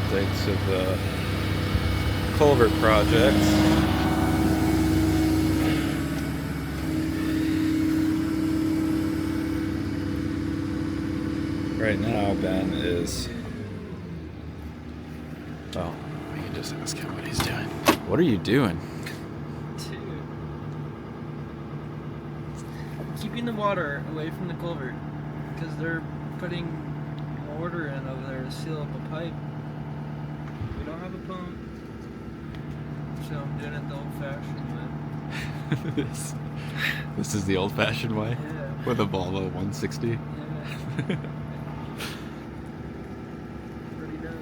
updates of the culvert project. Right now, Ben is... Oh, we can just ask him what he's doing. What are you doing? Dude. Keeping the water away from the culvert because they're putting mortar in over there to seal up a pipe. We don't have a pump, so I'm doing it the old-fashioned way. This is the old-fashioned way? Yeah. With a Volvo 160? Yeah. Pretty dope.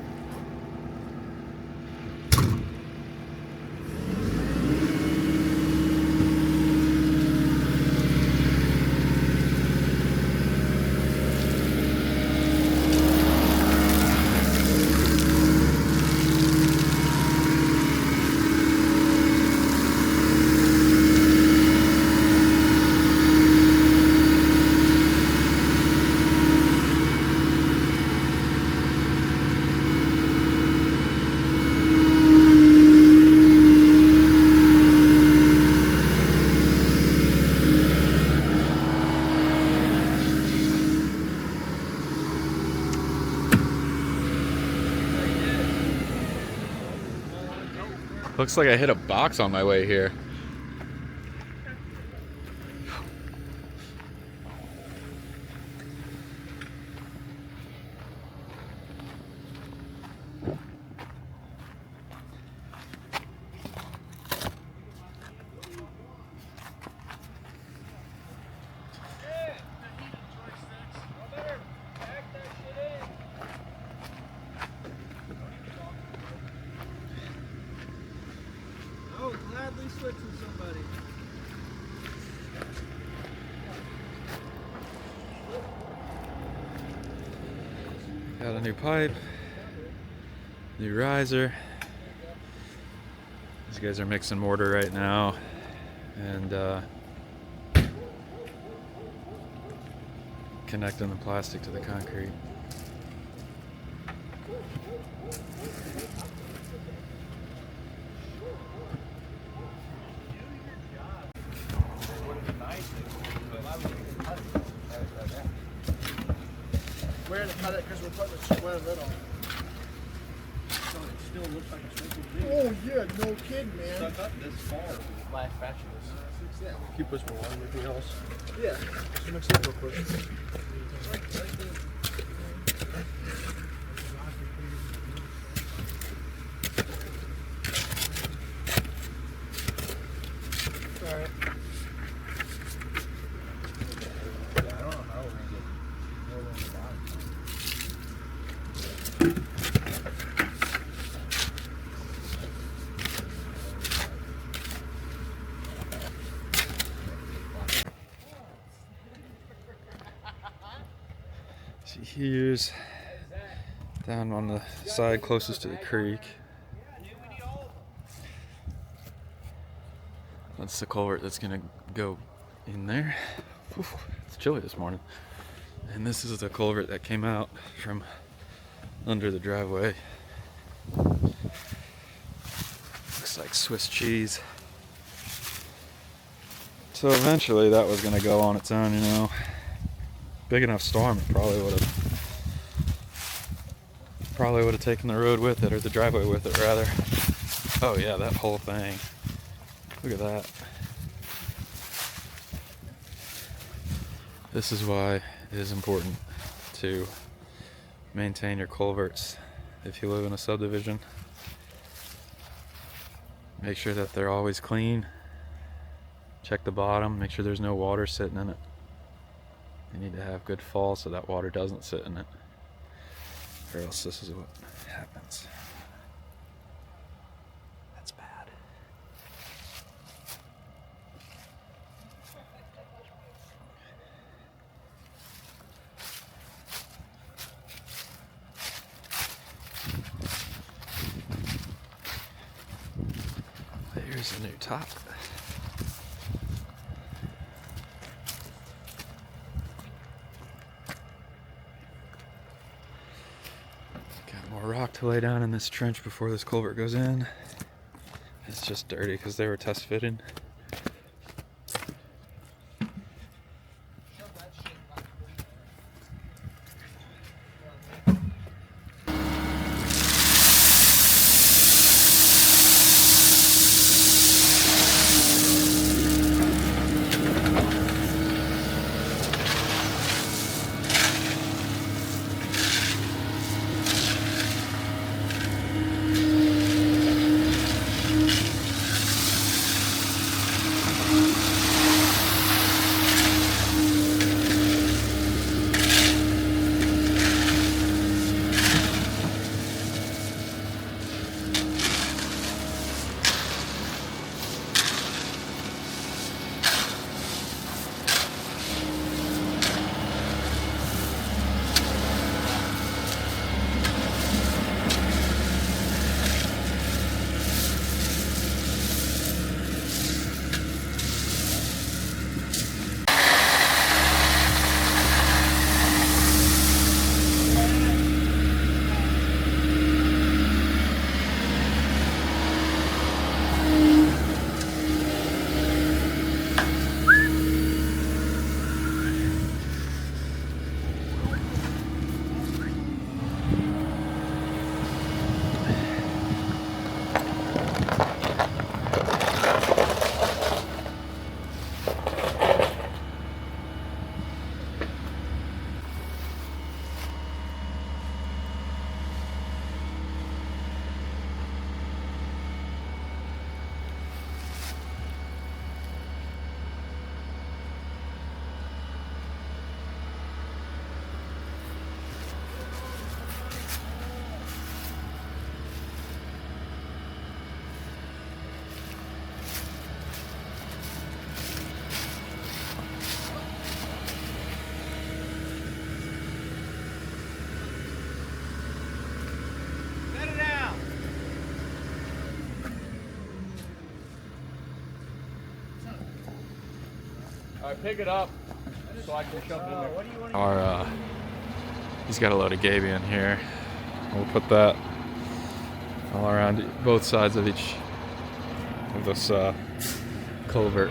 Looks like I hit a box on my way here. Oh, gladly switch with somebody. Got a new pipe, new riser. These guys are mixing mortar right now, and connecting the plastic to the concrete. We're gonna cut it because we're putting a square lid on. So it still looks like a circle big. Oh yeah, no kidding, man. Stuck up this far. Last batch of this. Yeah. Keep this one on, anything else? Yeah. Let's mix it real quick. Alright. Yeah, I don't know how we're gonna get more on the bottom. See, here's down on the side closest to the creek. That's the culvert that's gonna go in there. Whew, it's chilly this morning. And this is the culvert that came out from under the driveway. Looks like Swiss cheese. So eventually that was gonna go on its own, you know. Big enough storm, it probably would have taken the road with it, or the driveway with it rather. Oh yeah, that whole thing. Look at that. This is why it is important to maintain your culverts if you live in a subdivision. Make sure that they're always clean. Check the bottom, make sure there's no water sitting in it. You need to have good fall so that water doesn't sit in it, or else this is what happens. That's bad. Here's the new top. Got More rock to lay down in this trench before this culvert goes in. It's just dirty because they were test fitting. Alright, pick it up so I can shove it in there. Our he's got a load of gabion here. We'll put that all around both sides of each of this culvert.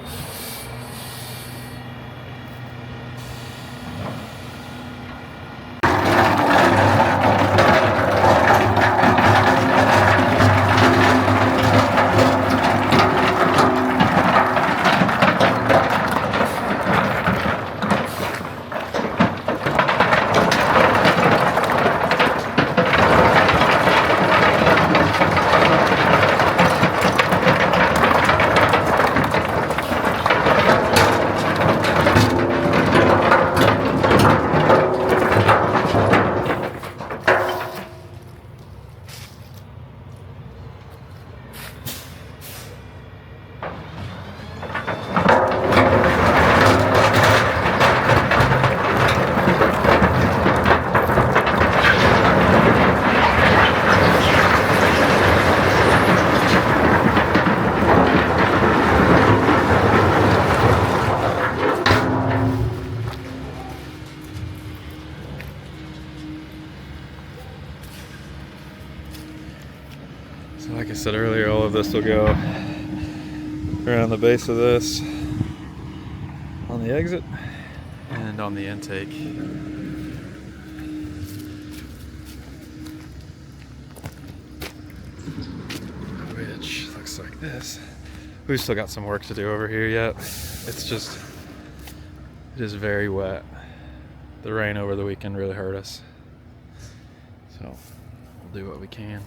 So like I said earlier, all of this will go around the base of this on the exit and on the intake. Which looks like this. We've still got some work to do over here yet. It's just, it is very wet. The rain over the weekend really hurt us. So we'll do what we can.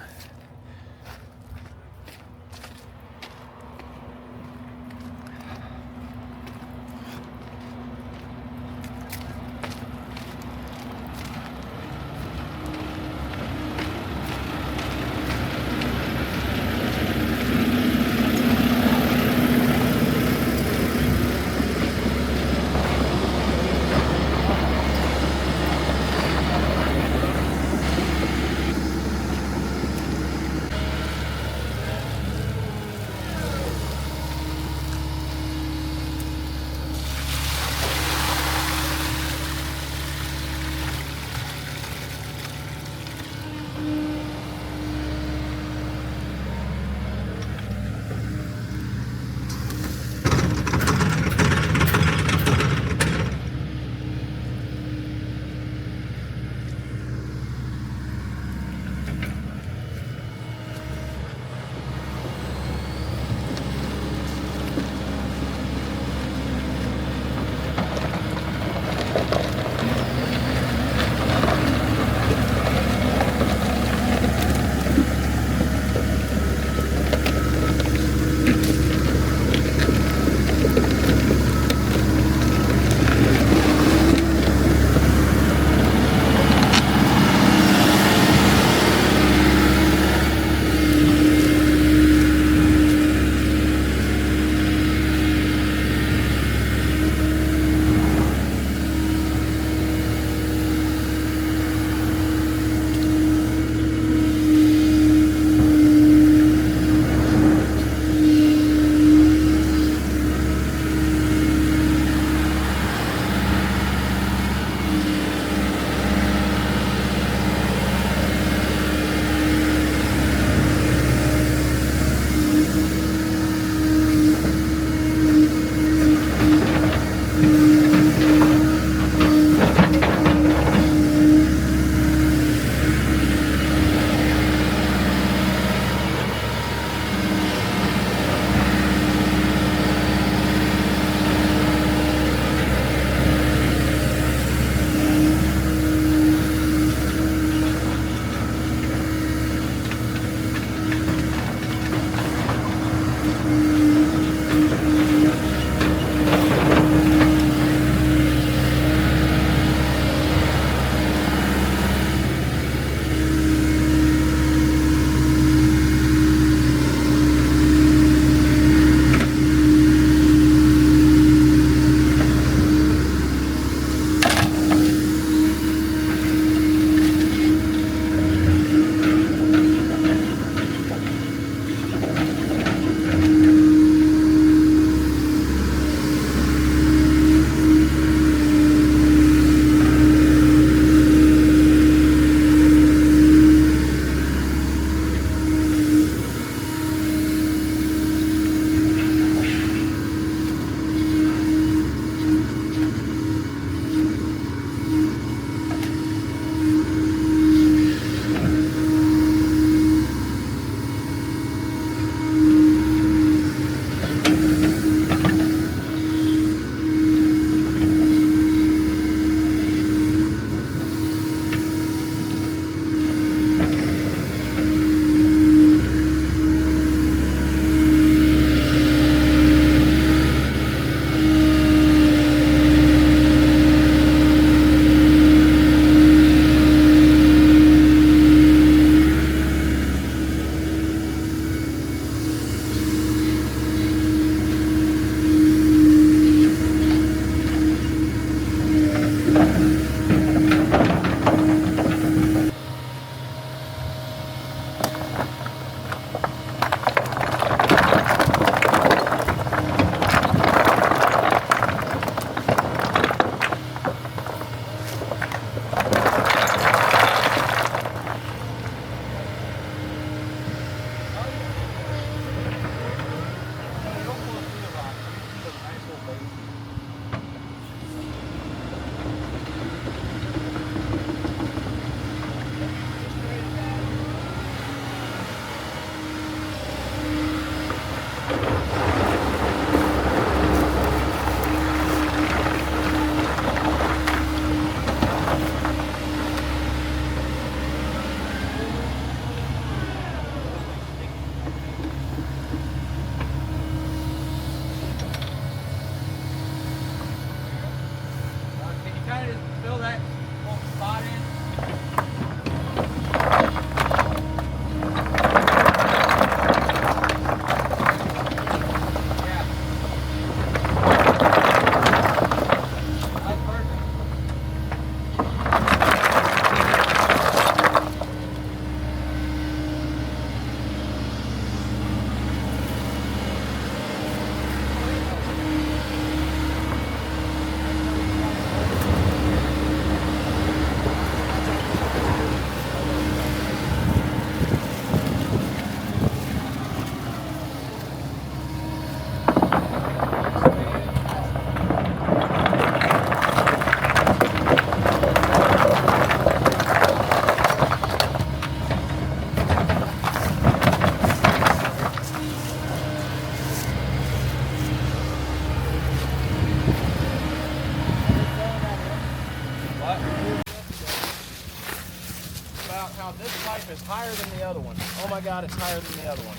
about how this pipe is higher than the other one. Oh my God, it's higher than the other one.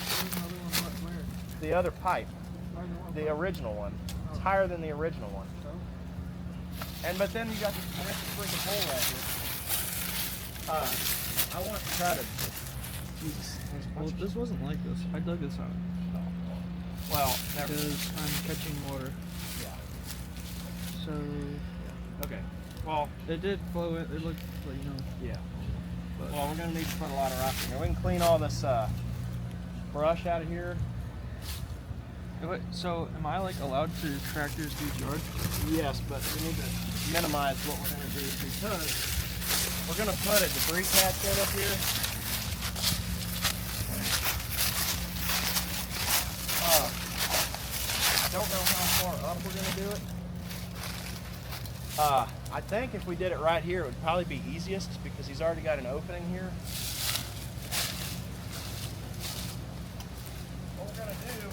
The other pipe, the original one. It's higher than the original one. But then you got this freaking hole right here. I want to try to. Jesus. Well, this wasn't like this. I dug this out. Well, never. Because I'm catching water. Yeah. So Okay. Well, it did flow. It looked like, you know. yeah. But Well, we're gonna need to put a lot of rock in here. We can clean all this brush out of here. Wait, so am I like allowed to tractors through yard? Yes, but we need to minimize what we're gonna do because we're gonna put a debris catch in up here. I don't know how far up we're gonna do it. I think if we did it right here, it would probably be easiest because he's already got an opening here. What we're gonna do,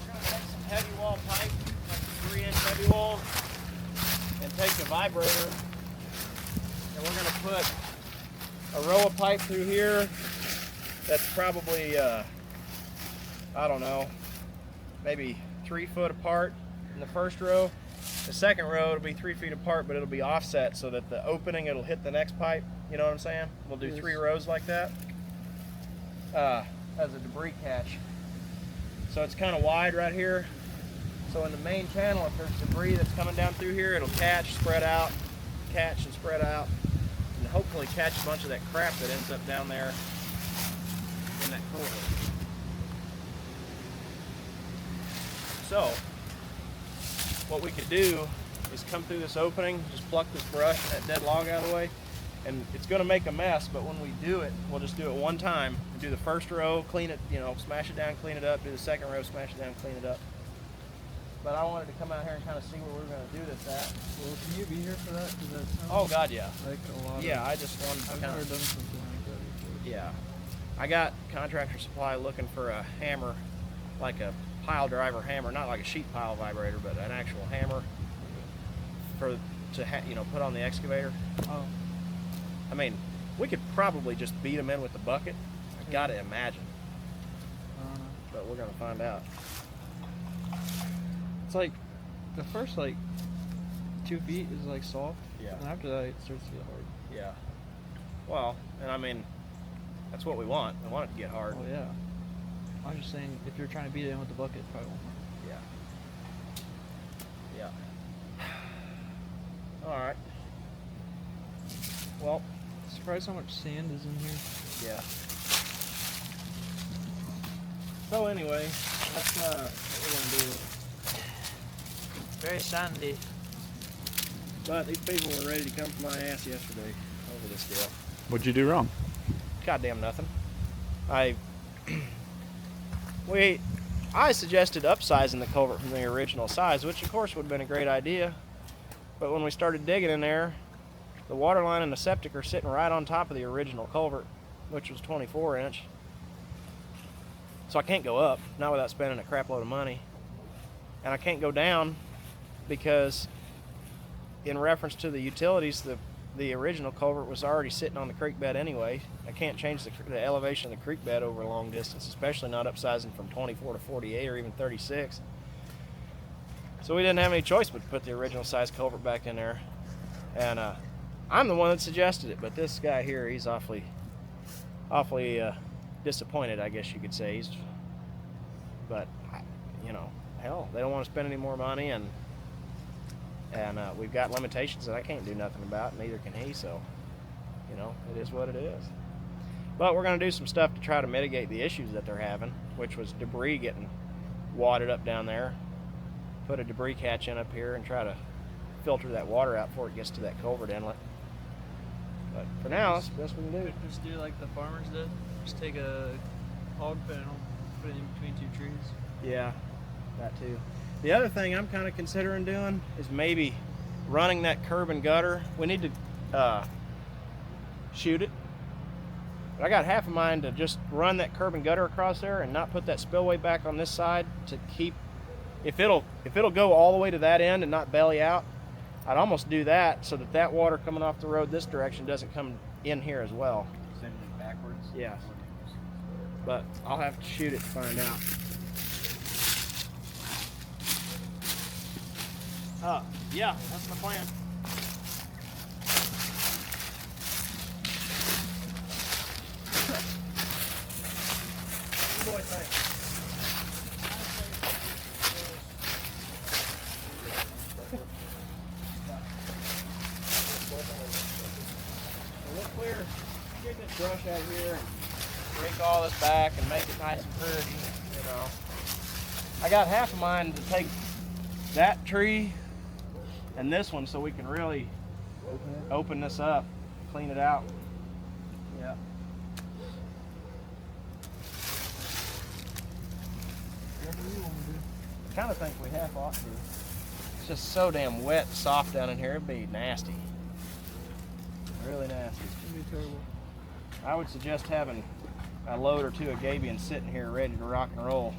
we're gonna take some heavy wall pipe, like a 3-inch heavy wall, and take the vibrator, and we're gonna put a row of pipe through here that's probably, I don't know, maybe 3 foot apart in the first row. The second row it'll be 3 feet apart, but it'll be offset so that the opening it'll hit the next pipe. You know what I'm saying? We'll do 3 rows like that as a debris catch. So it's kind of wide right here. So in the main channel, if there's debris that's coming down through here, it'll catch, spread out, catch and spread out, and hopefully catch a bunch of that crap that ends up down there in that corner. So what we could do is come through this opening, just pluck this brush and that dead log out of the way, and it's going to make a mess, but when we do it, we'll just do it one time. Do the first row, clean it, you know, smash it down, clean it up. Do the second row, smash it down, clean it up. But I wanted to come out here and kind of see where we were going to do this at. Well, can you be here for that? 'Cause that sounds Oh God, yeah. like a lot. Yeah, I just wanted to I've kind never of, done something like that before. yeah. I got Contractor Supply looking for a hammer, like a pile driver hammer, not like a sheet pile vibrator, but an actual hammer to you know, put on the excavator. Oh. I mean, we could probably just beat them in with the bucket. I gotta imagine, I don't know. but we're gonna find out. It's like the first like 2 feet is like soft. Yeah. And after that it starts to get hard. Yeah. Well, and I mean, that's what we want. We want it to get hard. Oh yeah. I'm just saying if you're trying to beat it in with the bucket, it probably won't work. Yeah. All right. Well, Surprised how much sand is in here. yeah. So anyway, that's what we're gonna do. Very sandy. But these people were ready to come for my ass yesterday over this deal. What'd you do wrong? Goddamn nothing. I suggested upsizing the culvert from the original size, which of course would have been a great idea. But when we started digging in there, the water line and the septic are sitting right on top of the original culvert, which was 24-inch. So I can't go up, not without spending a crap load of money. And I can't go down because in reference to the utilities, the original culvert was already sitting on the creek bed anyway. I can't change the elevation of the creek bed over a long distance, especially not upsizing from 24 to 48 or even 36. So we didn't have any choice but to put the original size culvert back in there. And I'm the one that suggested it, but this guy here, he's awfully disappointed, I guess you could say. But you know, hell, they don't want to spend any more money, and we've got limitations that I can't do nothing about, neither can he, so, you know, it is what it is. But we're going to do some stuff to try to mitigate the issues that they're having, which was debris getting wadded up down there. Put a debris catch in up here and try to filter that water out before it gets to that culvert inlet. But for now, that's the best we can do. Just do like the farmers did. Just take a hog panel, put it in between 2 trees. Yeah, that too. The other thing I'm kind of considering doing is maybe running that curb and gutter. We need to shoot it. But I got half a mind to just run that curb and gutter across there and not put that spillway back on this side to keep, if it'll go all the way to that end and not belly out, I'd almost do that so that that water coming off the road this direction doesn't come in here as well. Send it backwards? Yes. But I'll have to shoot it to find out. Yeah, that's my plan. Boy, thanks. We'll clear, get this brush out here and rake all this back and make it nice and pretty, you know. I got half of mine to take that tree and this one so we can really open this up, clean it out. Yeah. I kind of think we half ought to. It's just so damn wet and soft down in here, it'd be nasty. Really nasty. It'd be terrible. I would suggest having a load or two of gabion sitting here ready to rock and roll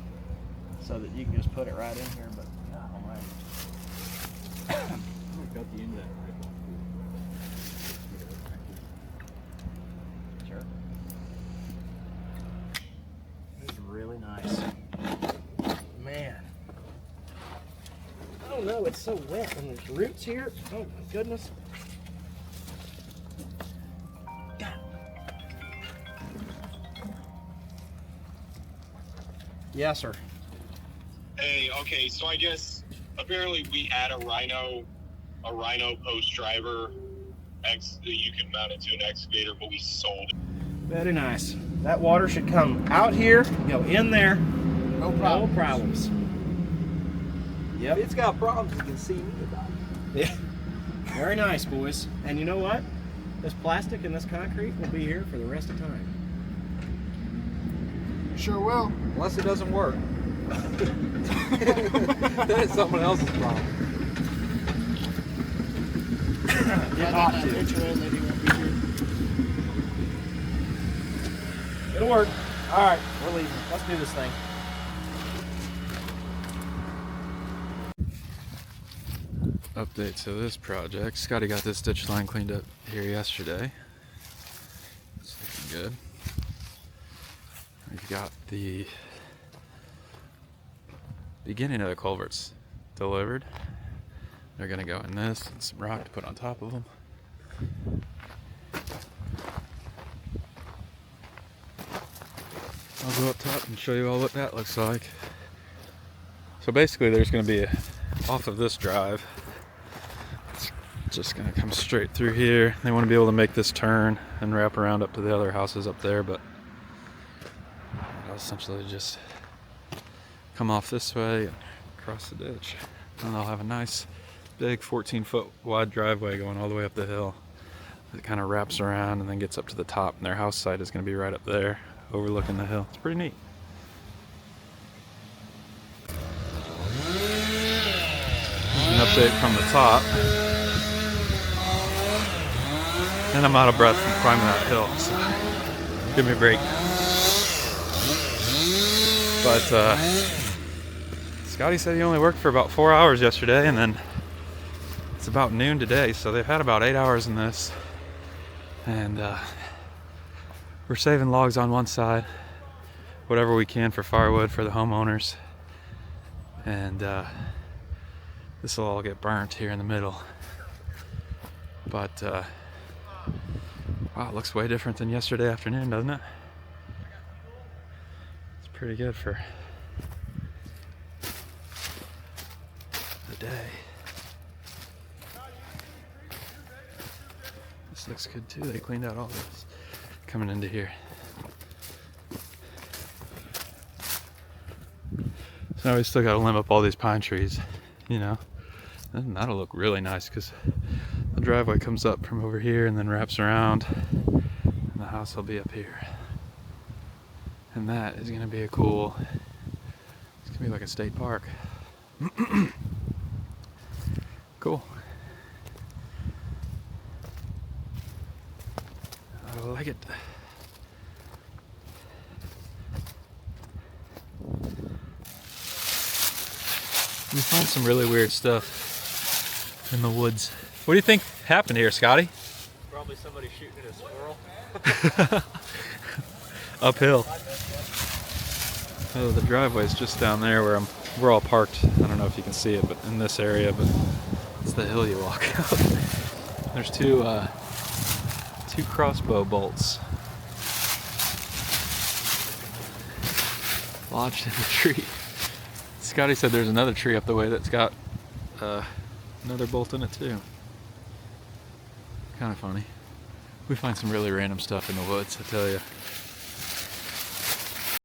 so that you can just put it right in here, but God almighty. Got the end of that right off. Sure. This is really nice. Man. I don't know, it's so wet and there's roots here. Oh my goodness. God. Yes, sir. Hey, okay, so I guess apparently we had a rhino post driver. You can mount it to an excavator, but we sold it. Very nice. That water should come out here, go in there. No problems. No problems. Yep. If it's got problems, you can see me about it. Yeah. Very nice, boys. And you know what? This plastic and this concrete will be here for the rest of time. Sure will. Unless it doesn't work. Then it's someone else's problem. It ought to. It'll work. All right, we're leaving. Let's do this thing. Update to this project. Scotty got this ditch line cleaned up here yesterday. It's looking good. We've got the beginning of the culverts delivered. They're gonna go in this and some rock to put on top of them. I'll go up top and show you all what that looks like. So basically there's gonna be off of this drive, it's just gonna come straight through here. They want to be able to make this turn and wrap around up to the other houses up there, but it'll essentially just come off this way and across the ditch. And they'll have a nice big 14-foot wide driveway going all the way up the hill. It kind of wraps around and then gets up to the top, and their house site is going to be right up there overlooking the hill. It's pretty neat. An update from the top. And I'm out of breath from climbing that hill, so give me a break. But Scotty said he only worked for about 4 hours yesterday, and then it's about noon today, so they've had about 8 hours in this. And we're saving logs on one side, whatever we can for firewood for the homeowners. And this will all get burnt here in the middle. But wow, it looks way different than yesterday afternoon, doesn't it? It's pretty good for the day. This looks good too. They cleaned out all this coming into here. So now we still got to limb up all these pine trees, you know. And that'll look really nice because the driveway comes up from over here and then wraps around, and the house will be up here. And that is going to be a cool, it's going to be like a state park. Cool. I like it. We find some really weird stuff in the woods. What do you think happened here, Scotty? Probably somebody shooting at a squirrel. Uphill. Oh, the driveway's just down there where we're all parked. I don't know if you can see it, but in this area, but it's the hill you walk out. There's two crossbow bolts lodged in the tree. Scotty said there's another tree up the way that's got another bolt in it too. Kind of funny. We find some really random stuff in the woods, I tell you.